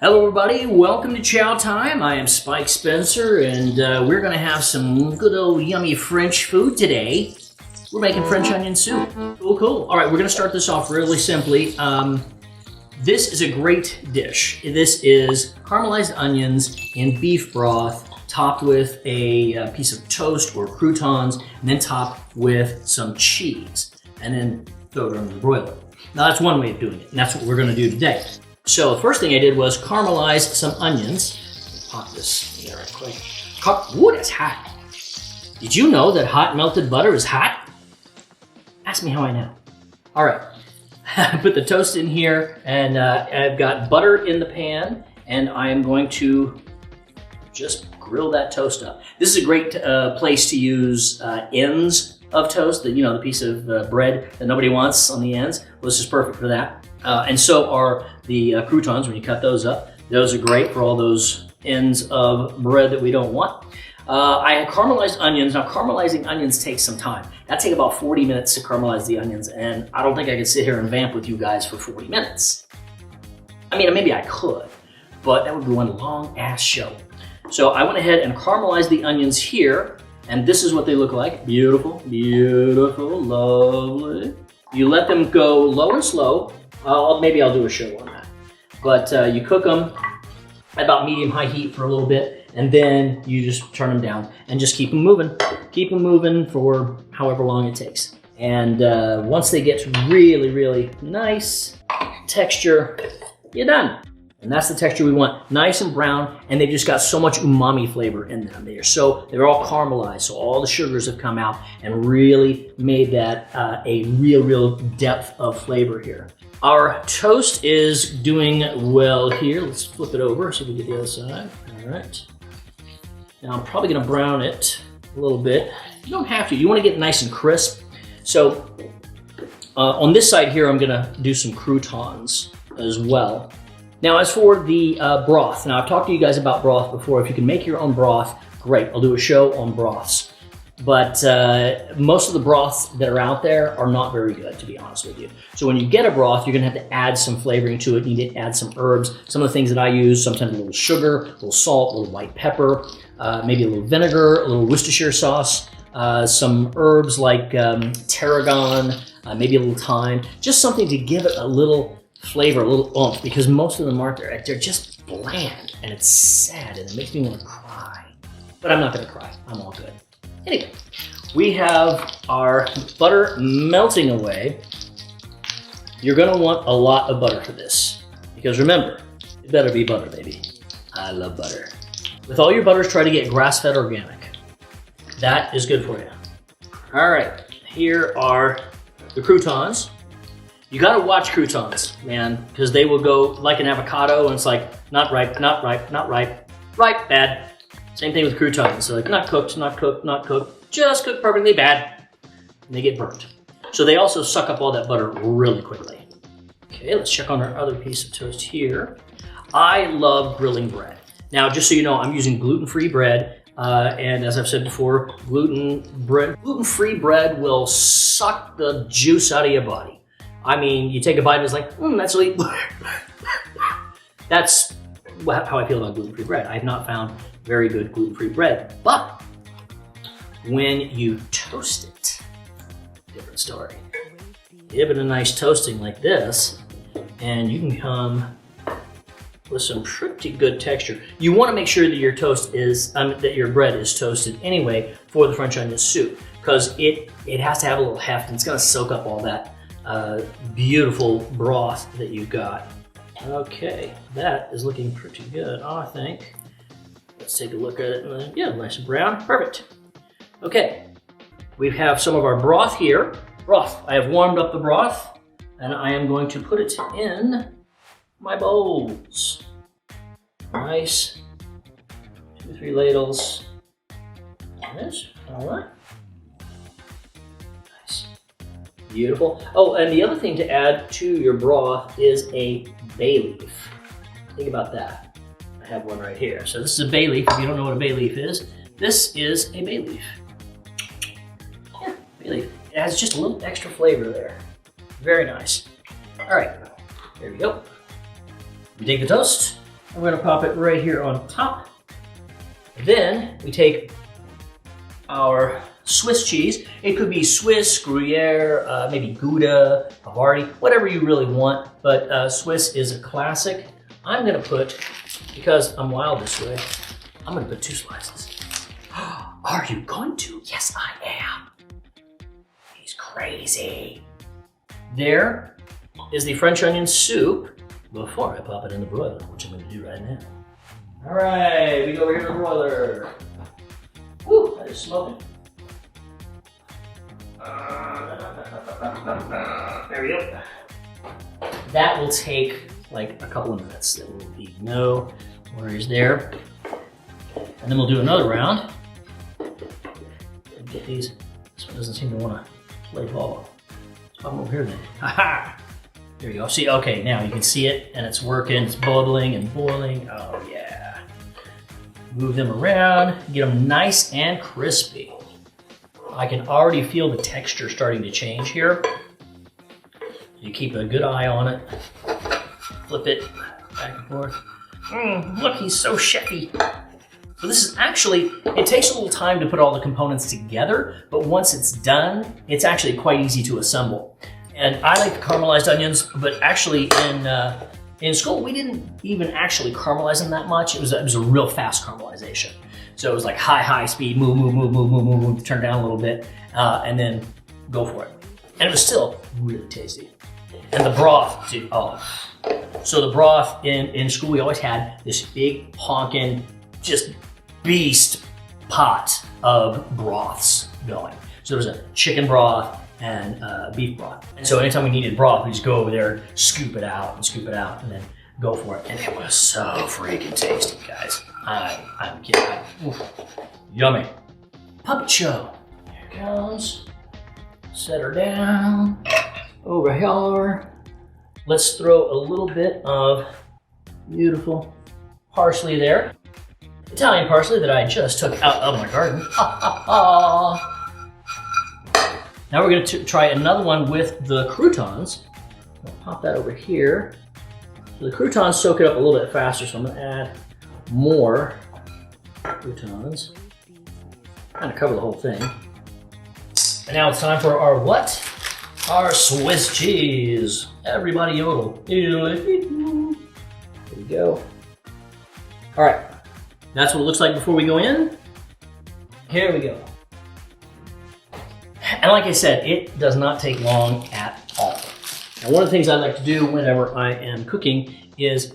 Hello everybody, welcome to Chow Time. I am Spike Spencer and we're gonna have some good old yummy French food today. We're making French onion soup. Cool. All right, we're gonna start this off really simply. This is a great dish. This is caramelized onions in beef broth topped with a piece of toast or croutons and then topped with some cheese and then throw it on the broiler. Now that's one way of doing it and that's what we're gonna do today. So the first thing I did was caramelize some onions. Pop this in there right quick. Ooh, that's hot. Did you know that hot melted butter is hot? Ask me how I know. All right, put the toast in here and I've got butter in the pan and I am going to just grill that toast up. This is a great place to use ends of toast, the piece of bread that nobody wants on the ends. Well, this is perfect for that. And so are the croutons when you cut those up. Those are great for all those ends of bread that we don't want. I had caramelized onions. Now caramelizing onions takes some time. That takes about 40 minutes to caramelize the onions and I don't think I could sit here and vamp with you guys for 40 minutes. I mean, maybe I could, but that would be one long ass show. So I went ahead and caramelized the onions here and this is what they look like. Beautiful, beautiful, lovely. You let them go low and slow. Maybe I'll do a show on that. But you cook them at about medium-high heat for a little bit, and then you just turn them down and just keep them moving. Keep them moving for however long it takes. And once they get really, really nice texture, you're done. And that's the texture we want, nice and brown, and they've just got so much umami flavor in them. They're all caramelized, so all the sugars have come out and really made that a real depth of flavor here. Our toast is doing well here. Let's flip it over so we get the other side. All right. Now I'm probably gonna brown it a little bit. You don't have to, you wanna get it nice and crisp. So on this side here, I'm gonna do some croutons as well. Now as for the broth, now I've talked to you guys about broth before. If you can make your own broth, great. I'll do a show on broths. But most of the broths that are out there are not very good, to be honest with you. So when you get a broth, you're gonna have to add some flavoring to it. You need to add some herbs. Some of the things that I use, sometimes a little sugar, a little salt, a little white pepper, maybe a little vinegar, a little Worcestershire sauce, some herbs like tarragon, maybe a little thyme, just something to give it a little flavor, a little oomph, because most of them aren't there. They're just bland and it's sad and it makes me want to cry. But I'm not gonna cry, I'm all good. Anyway, we have our butter melting away. You're gonna want a lot of butter for this because remember, it better be butter, baby. I love butter. With all your butters, try to get grass-fed organic. That is good for you. All right, here are the croutons. You gotta watch croutons, man, because they will go like an avocado and it's like, not ripe, not ripe, not ripe, ripe, bad. Same thing with croutons. So like not cooked, not cooked, not cooked, just cooked perfectly bad. And they get burnt. So they also suck up all that butter really quickly. Okay, let's check on our other piece of toast here. I love grilling bread. Now, just so you know, I'm using gluten-free bread. And as I've said before, gluten-free bread will suck the juice out of your body. I mean, you take a bite and it's like, that's sweet. That's how I feel about gluten-free bread. I have not found very good gluten-free bread, but when you toast it, different story. Give it a nice toasting like this, and you can come with some pretty good texture. You want to make sure that your toast is, that your bread is toasted anyway for the French onion soup, because it has to have a little heft, and it's going to soak up all that beautiful broth that you've got. Okay, that is looking pretty good, I think. Let's take a look at it. Yeah, nice and brown, perfect. Okay, we have some of our broth here. Broth, I have warmed up the broth and I am going to put it in my bowls. Nice, 2-3 ladles. Yes, all right. Nice, beautiful. Oh, and the other thing to add to your broth is a bay leaf. Think about that. I have one right here. So this is a bay leaf. If you don't know what a bay leaf is, this is a bay leaf. Yeah, bay leaf. It has just a little extra flavor there. Very nice. All right, there we go. We take the toast, We're gonna pop it right here on top. Then we take our Swiss cheese. It could be Swiss, Gruyere, maybe Gouda, HOWDY, whatever you really want, but Swiss is a classic. I'm gonna put, because I'm wild this way, I'm gonna put 2 slices. Are you going to? Yes, I am. He's crazy. There is the French onion soup before I pop it in the broiler, which I'm gonna do right now. All right, we go over here to the broiler. Woo, that is smoking. There we go. That will take like a couple of minutes. There will be no worries there. And then we'll do another round. And get these. This one doesn't seem to want to play ball. Let's pop them over here then. Ha-ha! There you go. See, okay, now you can see it and it's working. It's bubbling and boiling. Oh yeah. Move them around, get them nice and crispy. I can already feel the texture starting to change here. You keep a good eye on it. Flip it back and forth. Look, he's so chefy. So this is actually, it takes a little time to put all the components together, but once it's done, it's actually quite easy to assemble. And I like the caramelized onions, but actually in school, we didn't even actually caramelize them that much. It was a real fast caramelization. So it was like high speed, move, turn down a little bit, and then go for it. And it was still really tasty. And the broth, dude, oh. So the broth in school, we always had this big honkin', just beast pot of broths going. So there was a chicken broth and beef broth. And so anytime we needed broth, we just go over there, scoop it out, and then go for it. And it was so freaking tasty, guys. I'm kidding. Yummy. Puppet show. Here it comes. Set her down. Over here. Let's throw a little bit of beautiful parsley there. Italian parsley that I just took out of my garden. Now we're going to try another one with the croutons. I'll pop that over here. So the croutons soak it up a little bit faster, so I'm going to add more croutons. Kind of cover the whole thing. And now it's time for our what? Our Swiss cheese. Everybody yodel. There we go. All right. That's what it looks like before we go in. Here we go. And like I said, it does not take long at all. And one of the things I like to do whenever I am cooking is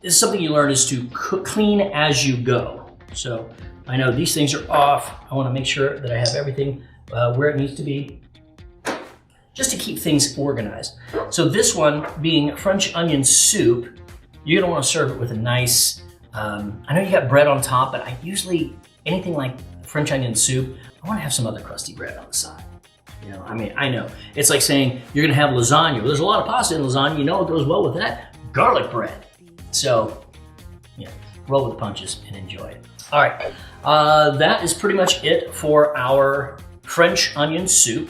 something you learn is to cook clean as you go. So I know these things are off. I want to make sure that I have everything where it needs to be, just to keep things organized. So this one being French onion soup, you're gonna want to serve it with a nice, I know you got bread on top, but I usually, anything like French onion soup, I want to have some other crusty bread on the side. You know, I mean, I know. It's like saying you're gonna have lasagna. Well, there's a lot of pasta in lasagna. You know what goes well with that? Garlic bread. So, yeah, roll with the punches and enjoy it. All right, that is pretty much it for our French onion soup.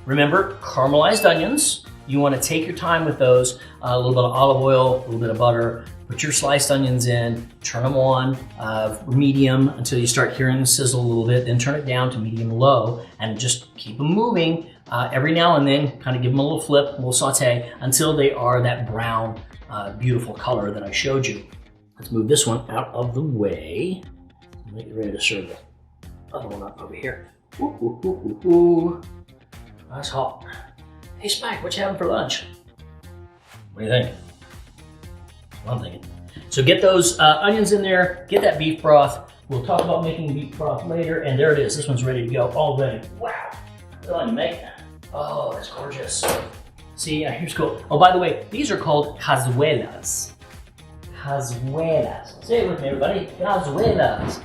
Remember, caramelized onions. You want to take your time with those. A little bit of olive oil, a little bit of butter. Put your sliced onions in, turn them on medium until you start hearing them sizzle a little bit, then turn it down to medium low and just keep them moving every now and then, kind of give them a little flip, a little saute until they are that brown, beautiful color that I showed you. Let's move this one out of the way. Get ready to serve the other one up over here. Ooh, ooh, ooh, ooh, ooh. That's hot. Hey Spike, what you having for lunch? What do you think? Well, I'm thinking. So get those onions in there, get that beef broth. We'll talk about making beef broth later, and there it is. This one's ready to go already. Wow, what on you make? Oh, that's gorgeous. See, here's cool. Oh, by the way, these are called cazuelas. Cazuelas. Say it with me, everybody. Cazuelas.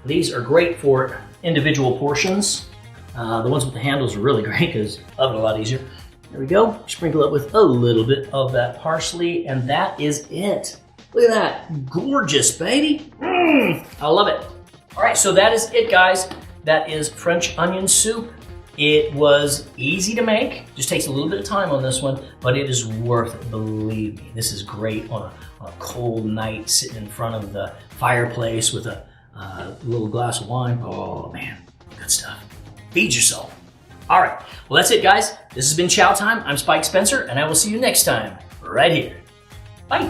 These are great for individual portions. The ones with the handles are really great because oven a lot easier. There we go. Sprinkle it with a little bit of that parsley, and that is it. Look at that. Gorgeous, baby. I love it. All right, so that is it, guys. That is French onion soup. It was easy to make. Just takes a little bit of time on this one, but it is worth it, believe me. This is great on on a cold night, sitting in front of the fireplace with a little glass of wine. Oh man, good stuff. Feed yourself. All right, well that's it guys. This has been Chow Time. I'm Spike Spencer and I will see you next time right here. Bye.